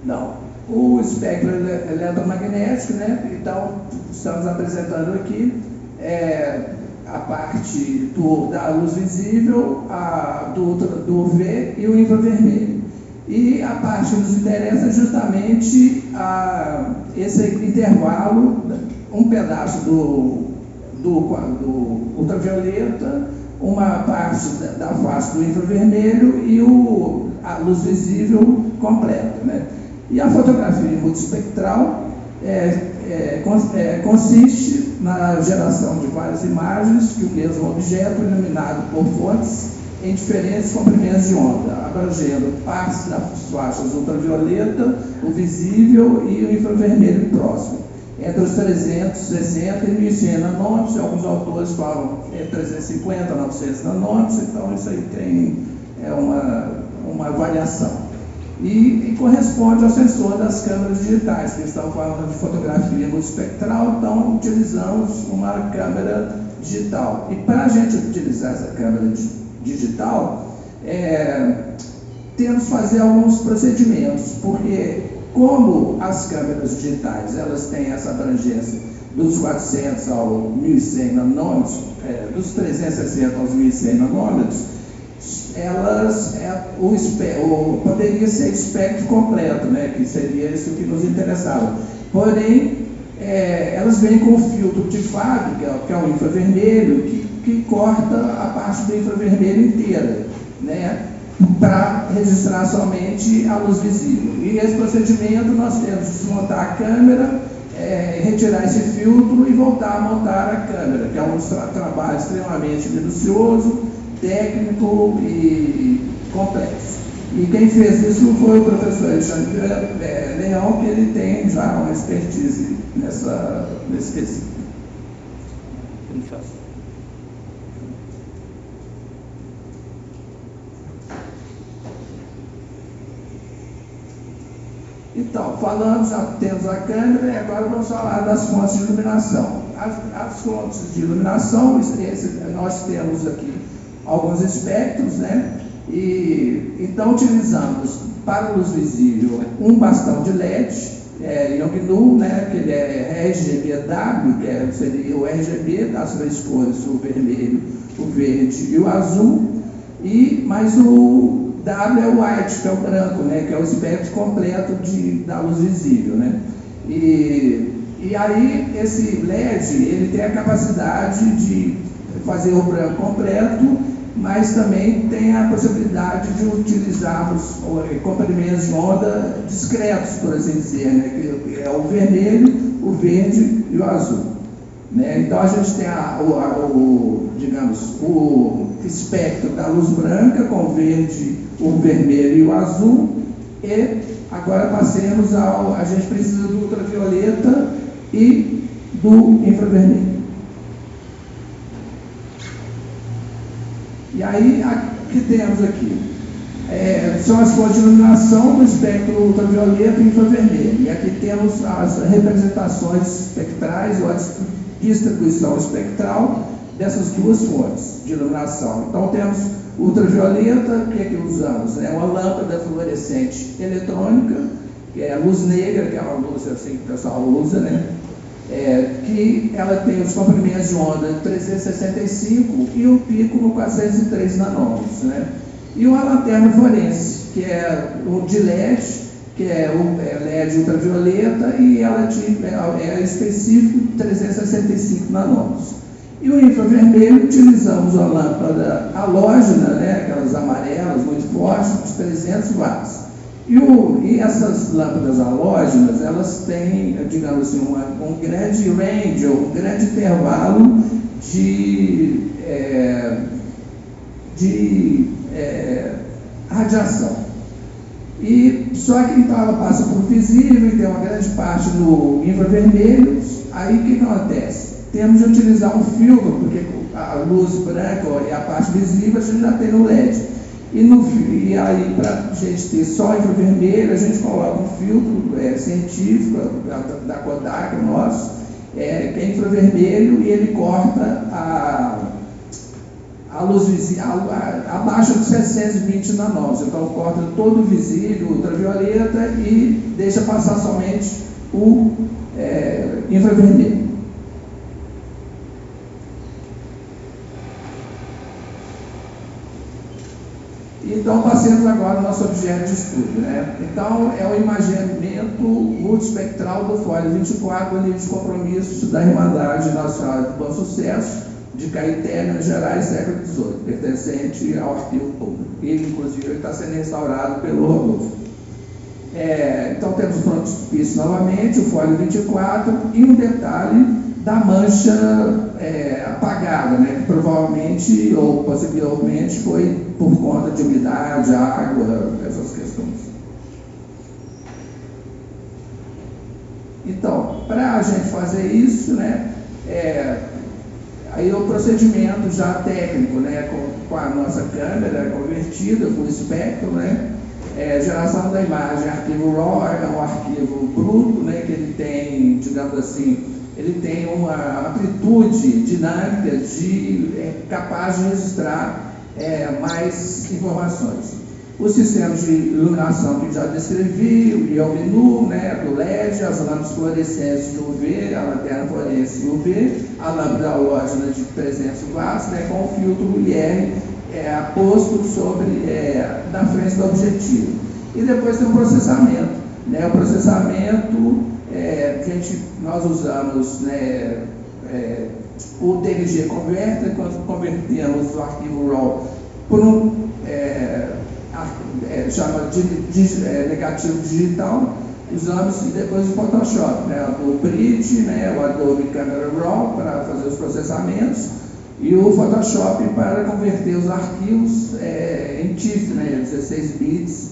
Não. o espectro eletromagnético, né? Então, estamos apresentando aqui a parte da luz visível, do UV e o infravermelho. E a parte que nos interessa é justamente esse intervalo, um pedaço do ultravioleta, uma parte da face do infravermelho e a luz visível completa, né? E a fotografia multiespectral consiste na geração de várias imagens que o mesmo objeto iluminado por fontes em diferentes comprimentos de onda, abrangendo partes das faixas ultravioleta, o visível e o infravermelho próximo, entre os 360 e 1100 nanômetros. Alguns autores falam 350 a 900 nanômetros, então isso aí tem uma variação. E corresponde ao sensor das câmeras digitais, que estão falando de fotografia multiespectral, então utilizamos uma câmera digital. E para a gente utilizar essa câmera digital, temos que fazer alguns procedimentos, porque como as câmeras digitais elas têm essa abrangência dos 400 ao 1100 nanômetros, dos 360 aos 1100 nanômetros, poderia ser espectro completo, né, que seria isso que nos interessava. Porém, elas vêm com o filtro de fábrica, que é o infravermelho, que corta a parte do infravermelho inteira, né, para registrar somente a luz visível. E nesse procedimento nós temos que desmontar a câmera, retirar esse filtro e voltar a montar a câmera, que é um trabalho extremamente minucioso, técnico e complexo. E quem fez isso foi o professor Alexandre Leão, que ele tem já uma expertise nesse quesito. Então, já temos a câmera e agora vamos falar das fontes de iluminação. As fontes de iluminação, nós temos aqui alguns espectros, né? E então utilizamos para a luz visível um bastão de LED, Yongnuo, né? Que ele é RGB-W, que seria o RGB das três cores, o vermelho, o verde e o azul, mas o W é o white, que é o branco, né? Que é o espectro completo da luz visível, né? E aí esse LED ele tem a capacidade de fazer o branco completo, mas também tem a possibilidade de utilizarmos comprimentos de onda discretos, por assim dizer, né? Que é o vermelho, o verde e o azul, né? Então a gente tem o espectro da luz branca com o verde, o vermelho e o azul. E agora passemos a gente precisa do ultravioleta e do infravermelho. E aí, o que temos aqui? São as fontes de iluminação do espectro ultravioleta e infravermelho. E aqui temos as representações espectrais ou a distribuição espectral dessas duas fontes de iluminação. Então, temos ultravioleta, que é que usamos? Uma lâmpada fluorescente eletrônica, que é a luz negra, que é uma luz assim que o pessoal usa, né? Que ela tem os comprimentos de onda 365 e o pico no 403 nanômetros, né? E uma lanterna forense, que é o de LED, que é o LED ultravioleta, e ela é específico 365 nanômetros. E o infravermelho, utilizamos a lâmpada halógena, né? Aquelas amarelas muito fortes, de 300 watts. E essas lâmpadas halógenas, elas têm, digamos assim, um grande range, um grande intervalo de radiação. E só que então ela passa por visível e tem uma grande parte no infravermelho. Aí o que acontece? Temos de utilizar um filtro, porque a luz branca e a parte visível a gente já tem no LED. E aí, para a gente ter só infravermelho, a gente coloca um filtro científico da Kodak nosso, que é infravermelho, e ele corta a luz visível, abaixo de 620 nanômetros. Então, corta todo o visível, ultravioleta, e deixa passar somente o infravermelho. Então, passemos agora ao nosso objeto de estudo, né? Então, é o imaginamento multiespectral do fólio 24, livro de compromissos da Irmandade Nacional de Bom Sucesso, de Caeté, Minas Gerais, século XVIII, pertencente ao arquivo público. Ele, inclusive, está sendo restaurado pelo Rodolfo. Então, temos o frontispício novamente, o fólio 24, e um detalhe da mancha apagada, né, que provavelmente ou possivelmente foi por conta de umidade, água, essas questões. Então, para a gente fazer isso, né, aí o procedimento já técnico, né, com a nossa câmera convertida, com o espectro, né, geração da imagem, arquivo RAW é um arquivo bruto, né, que ele tem, digamos assim, ele tem uma amplitude dinâmica capaz de registrar mais informações. Os sistemas de iluminação que já descrevi, o IOMINU, né, do LED, as lâmpadas fluorescentes de UV, a lanterna fluorescente UV, a lâmpada halógena de 300 watts, né, com o filtro IR posto na frente do objetivo. E depois tem o processamento. Né, o processamento nós usamos, né, o DLG Converter, quando convertemos o arquivo RAW por chama de negativo digital, usamos depois o Photoshop, né, o Bridge, né, o Adobe Camera Raw para fazer os processamentos, e o Photoshop para converter os arquivos em TIFF, né, 16 bits,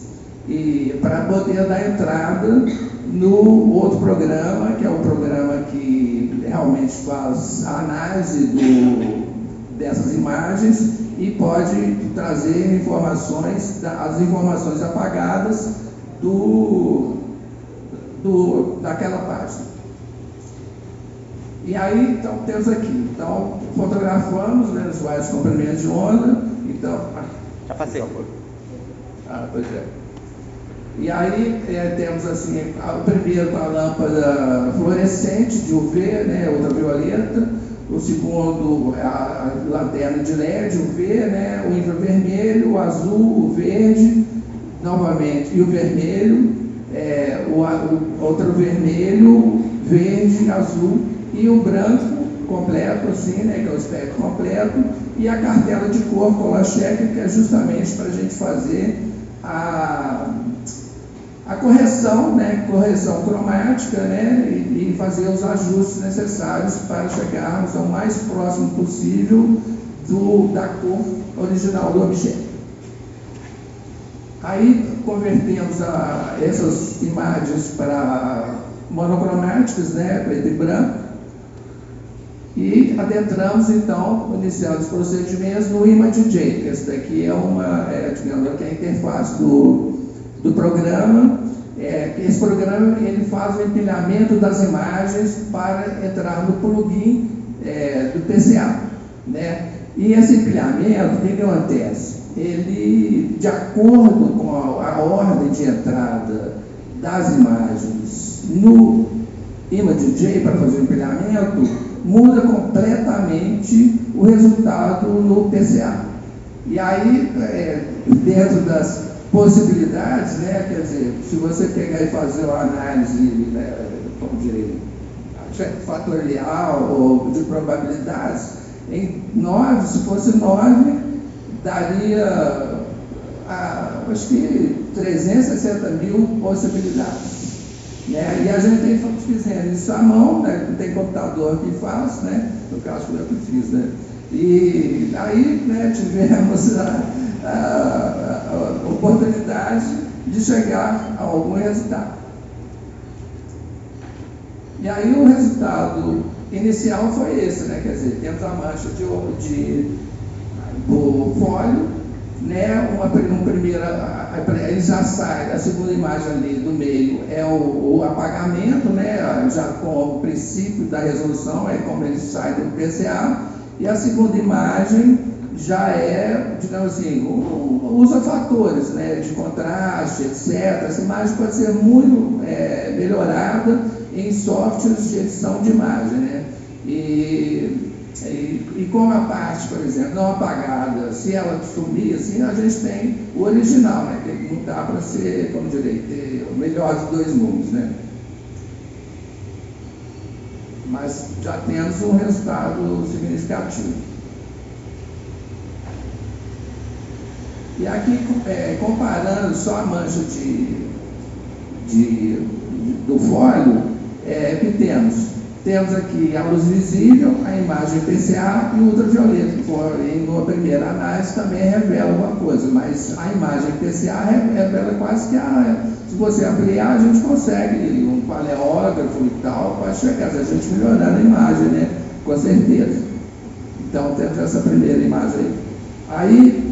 e para poder dar entrada no outro programa, que é o programa que realmente faz a análise dessas imagens e pode trazer as informações apagadas daquela página. E aí, então, temos aqui. Então, fotografamos, né, os vários comprimentos de onda. Então, Já passei. Pois é. E aí temos assim, primeiro a lâmpada fluorescente de UV, né, ultravioleta, o segundo a lanterna de LED UV, né, o infravermelho, o azul, o verde, novamente, e o vermelho, o ultravermelho, verde, azul, e o branco completo, assim, né, que é o espectro completo, e a cartela de cor color checker, que é justamente para a gente fazer a correção, né, correção cromática, né, e fazer os ajustes necessários para chegarmos ao mais próximo possível da cor original do objeto. Aí convertemos essas imagens para monocromáticas, né, preto e branco, e adentramos então, iniciando os procedimentos no ImageJ, que esse daqui digamos, aqui é a interface do programa. Esse programa ele faz o empilhamento das imagens para entrar no plugin do PCA, né? E esse empilhamento, o que acontece? Ele, de acordo com a ordem de entrada das imagens no ImageJ para fazer o empilhamento, muda completamente o resultado no PCA. E aí, dentro das possibilidades, né, quer dizer, se você pegar e fazer uma análise, né, como dizer, fatorial ou de probabilidades, em 9, se fosse 9, daria, acho que 360 mil possibilidades. Né? E a gente tem fazendo isso à mão, né? Não tem computador que faz, né? No caso foi eu que fiz, né? E aí, né, tivemos a oportunidade de chegar a algum resultado. E aí o resultado inicial foi esse, né? Quer dizer, temos a mancha do fólio, né? Aí já sai, a segunda imagem ali do meio é o apagamento, né? Já com o princípio da resolução, é como ele sai do PCA, e a segunda imagem já é, digamos assim, usa fatores, né, de contraste, etc. Essa imagem pode ser muito melhorada em softwares de edição de imagem, né? E com a parte, por exemplo, não apagada, se ela sumir, assim, a gente tem o original, né? Que não dá para ser, como direito, ter o melhor dos dois mundos, né? Mas já temos um resultado significativo. E aqui, comparando só a mancha do fólio, que temos aqui a luz visível, a imagem PCA e o ultravioleta, que porém, numa primeira análise também revela alguma coisa, mas a imagem PCA revela quase que se você ampliar, a gente consegue, um paleógrafo e tal, pode chegar a gente melhorando a imagem, né? Com certeza. Então, temos essa primeira imagem aí.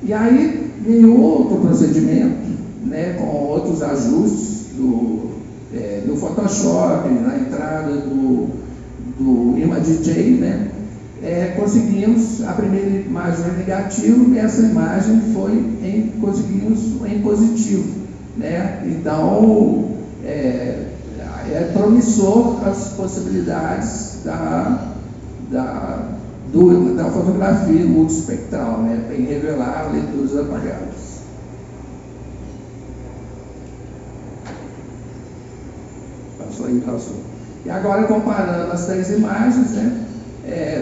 E aí vem outro procedimento, né, com outros ajustes do Photoshop, na entrada do ImageJ, né, conseguimos a primeira imagem em negativo e essa imagem conseguimos em positivo, né? Então é promissor as possibilidades da fotografia multispectral, né, em revelar leituras apagadas. Passou. E agora, comparando as três imagens, né,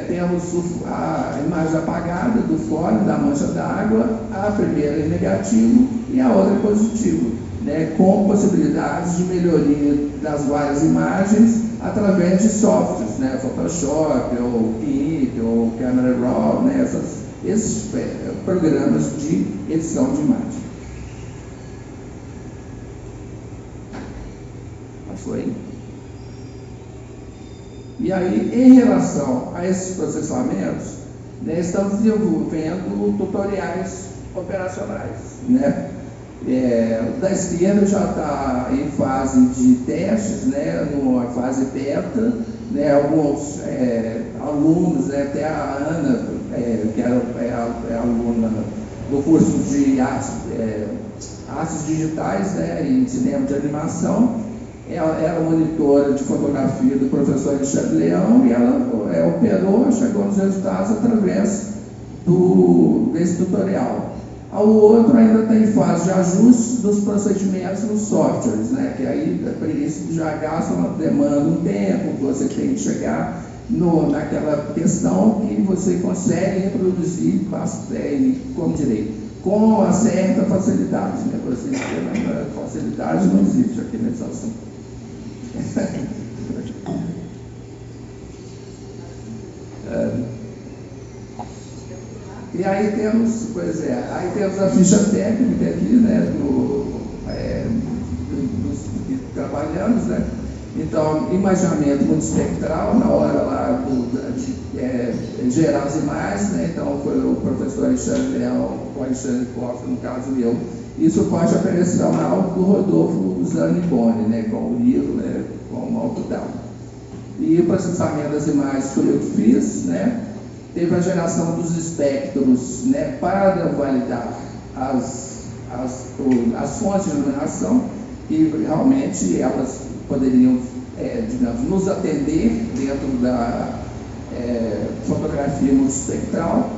temos a imagem apagada do fólio, da mancha d'água, a primeira em negativo e a outra em positivo, né, com possibilidades de melhoria das várias imagens através de softwares, né, Photoshop, ou GIMP, ou Camera Raw, né, esses programas de edição de imagem. Passou aí. E aí, em relação a esses processamentos, né, estamos desenvolvendo tutoriais operacionais, né? Da esquerda já está em fase de testes, né, numa fase beta, né, alguns alunos, né, até a Ana, que é aluna do curso de artes digitais, né, em cinema de animação, ela era monitora de fotografia do professor Alexandre Leão e ela operou, chegou nos resultados através desse tutorial. O outro ainda está em fase de ajuste dos procedimentos nos softwares, né? Que aí, por isso, já gasta demanda um tempo, você tem que chegar naquela questão que você consegue reproduzir, como direito, com uma certa facilidade, né? Você tem facilidade, não existe aqui nesse assunto. E aí temos, a ficha técnica aqui, né, dos que trabalhamos, né? Então, imaginamento multispectral, na hora lá de gerar as imagens, né? Então, foi o professor Alexandre Leão, o Alexandre Costa, no caso eu, e suporte operacional do Rodolfo Zaniboni, né, com o livro, né, com o Autodown. E o processamento das imagens foi eu que fiz, né? Teve a geração dos espectros, né, para validar as fontes de iluminação, e realmente elas poderiam, digamos, nos atender dentro da fotografia multispectral,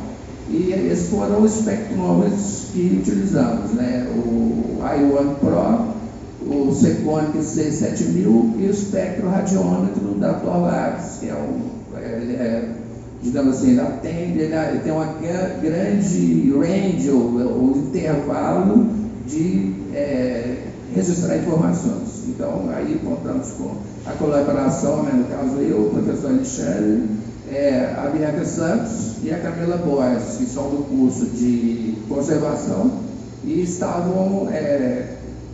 e esses foram os espectrômetros que utilizamos, né, o i1 Pro, o Seconic C7000 e o espectro radiômetro da Torlabs, que digamos assim, ele tem uma grande range, ou intervalo de registrar informações. Então, aí contamos com a colaboração, né, no caso eu, o professor Alexandre, a Bianca Santos e a Camila Borges, que são do curso de conservação e estavam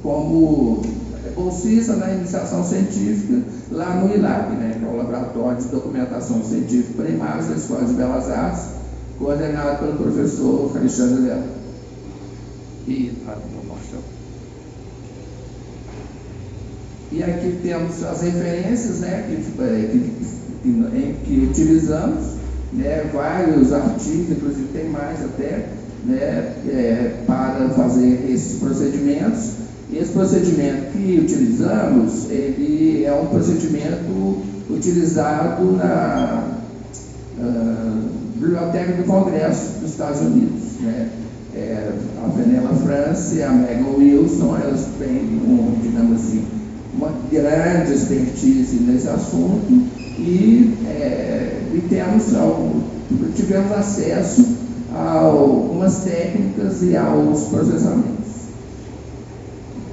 como bolsista na iniciação científica lá no ILAB, né, que é o Laboratório de Documentação Científica para Imagens da Escola de Belas Artes, coordenado pelo professor Alexandre Leão. E aqui temos as referências, né, que utilizamos, né, vários artigos, inclusive tem mais até, né, para fazer esses procedimentos. Esse procedimento que utilizamos, ele é um procedimento utilizado na Biblioteca do Congresso dos Estados Unidos, né? A Penella France e a Megan Wilson, elas têm, digamos assim, uma grande expertise nesse assunto e tivemos acesso a algumas técnicas e aos processamentos.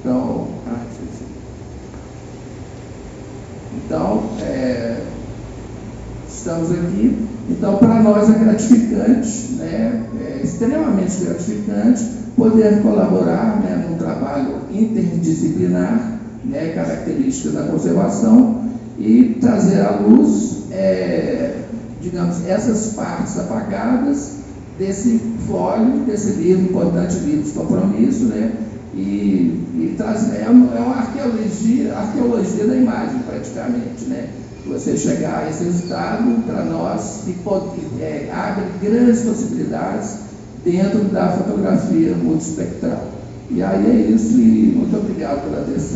Então, estamos aqui. Então, para nós é gratificante, né? É extremamente gratificante poder colaborar, né, num trabalho interdisciplinar, né, características da conservação, e trazer à luz, digamos, essas partes apagadas desse fórum, desse livro, importante livro de compromisso, né? E trazer, é uma arqueologia da imagem, praticamente, né? Você chegar a esse resultado, para nós, abre grandes possibilidades dentro da fotografia multispectral. E aí é isso, e muito obrigado pela atenção.